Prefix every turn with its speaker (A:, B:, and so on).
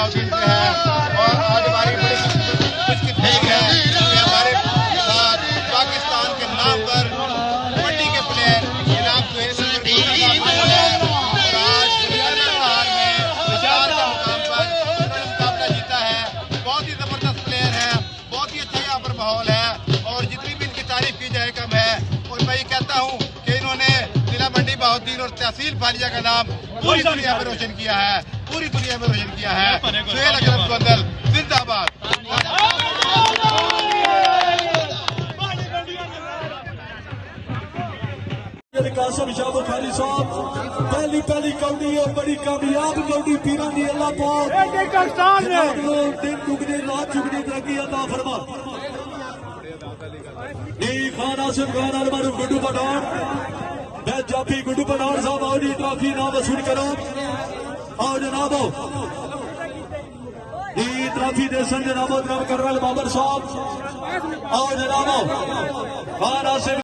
A: बहाउद्दीन पे है और आज हमारी बड़ी खुशकिस्मती है कि हमारे साथ पाकिस्तान के नाम पर कबड्डी के प्लेयर जनाब सुहेल और आज हार में विशाल के मुकाम पर उन्होंने मुकाबला जीता है। बहुत ही जबरदस्त प्लेयर है, बहुत ही अच्छा यहाँ पर माहौल है और जितनी भी इनकी तारीफ की जाए कम है। और मैं ये कहता हूँ कि इन्होंने जिला मंडी बहाउद्दीन और तहसील फालिया का नाम पूरी दुनिया में रोशन किया है, पूरी दुनिया में रोशन किया है। सुहेल अकरम सुंदल जिंदाबाद।
B: कासिम शाह बुखारी साहब पहली कौड़ी और बड़ी कामयाब कौड़ी पीरां दी अल्लाह पाक दिन दुगनी रात चुगनी तरक्की अता फरमा। खान आसिफ खान अलमरूफ गुड्डू पठान, मैं जाफी गुड्डू पठान साहब और ट्रॉफी ना वसूल करो और जनाबो ट्रॉफी दे सन जनाबो कर्नल बाबर साहब और जनाबो खान आसिफ